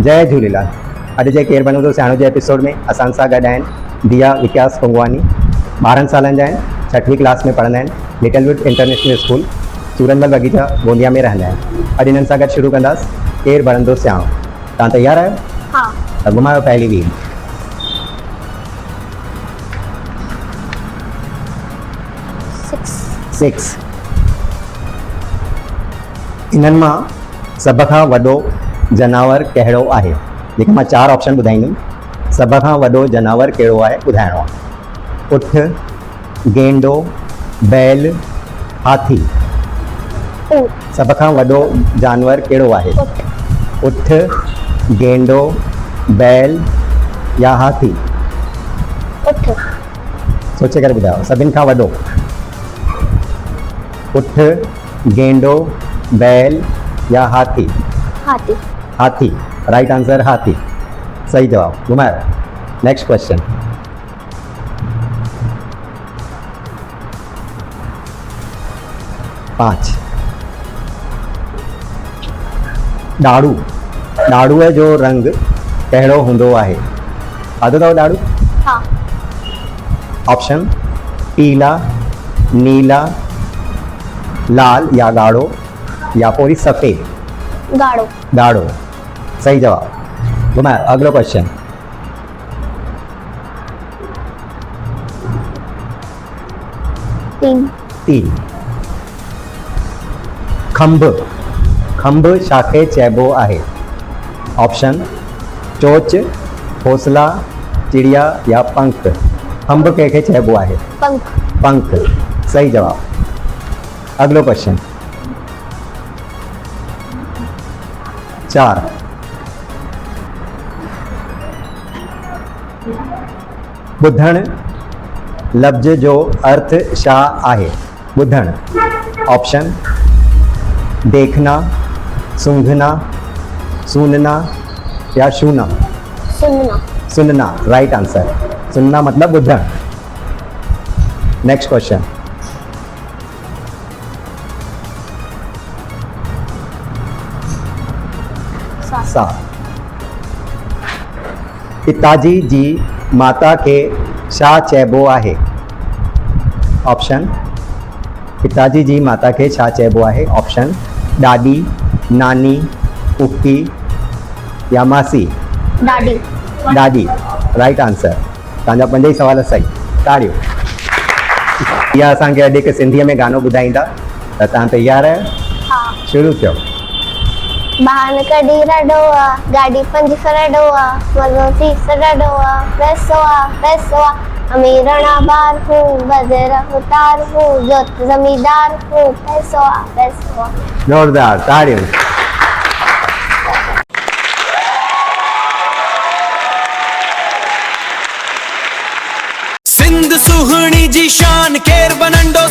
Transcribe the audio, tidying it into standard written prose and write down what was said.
जय झूलेलाल। अॼु जे केरु बणंदो सियाणो जे एपिसोड में असां सां गॾु आहिनि दिया विकास कुंगवानी। 12 सालनि जा आहिनि, 6वीं क्लास में पढ़ंदा आहिनि, लिटिलवुड इंटरनेशनल स्कूल सूरनमल बगीचा गोंदिया में रहंदा आहिनि। अॼु हिननि सां गॾु शुरू कंदासीं केरु बणंदो सियाणो। तव्हां तयारु आहियो? हाँ। त घुमायो पहली व्हील। सिक्स। इन्हनि मां सभ खां वॾो जानवर कहिड़ो आहे? जेके मां 4 ऑप्शन ॿुधाईंदुमि। सभ खां वॾो जानवर कहिड़ो आहे ॿुधाइणो आहे। उठ, गेंडो, बैल, हाथी। सभ खां वॾो जानवर कहिड़ो आहे? उठ, गेंडो, बैल या हाथी? उठ। सोचे करे ॿुधायो, सभिनि खां वॾो। उठ, गेंडो, बैल या हाथी? हाथी। हाथी। राइट आंसर हाथी। सही जवाब। घुमायो। Next question. पांच। ॾाड़ू। ॾाड़ूअ जो रंग कहिड़ो हूंदो आहे? खाधो अथव ॾाड़ू? हाँ। ऑप्शन पीला, नीला, लाल या गाढ़ो या पूरी सफ़ेद? गाढ़ो। गाढ़ो। सही जवाब। घुमायो। अगलो क्वेश्चन। तीन। खंभ। खंभ छाखे चइबो आहे? ऑप्शन चोच, घोंसला, चिड़िया या पंख? खंभ कंहिंखे चइबो आहे? पंख। पंख। सही जवाब। अगलो क्वेश्चन। 4। ॿुधण लफ़्ज़ जो अर्थ छा आहे? ॿुधण। ऑप्शन देखना, सूंघना, सुनना या छूना? सुनना। सुनना। Right answer. सुनना मतलब ॿुधण। Next question. 7। पिताजी जी माता खे छा चइबो आहे? ऑप्शन पिताजी जी माता खे छा चइबो आहे? ऑप्शन ॾाॾी, नानी, पुफी या मासी? ॾाॾी। ॾाॾी। Right answer. तव्हांजा 5 ई सवाल सही। ताड़ियूं। इहा असांखे अॼु हिकु सिंधीअ में गानो ॿुधाईंदा। त तव्हां तयारु आहियो? हाँ। शुरू कयो। बहान कढी रॾो आहे, गाॾी 5 रॾो आहे, मज़ो फीस रॾो आहे, पैसो आहे, पैसो आहे, अमीरणा बार हूँ, वज़ीर उतार हूँ, जोत ज़मींदार हूँ, पैसो आहे, पैसो आहे। जोरदार ताड़ियूं। सिंध सुहणी जी शान केर बनंडो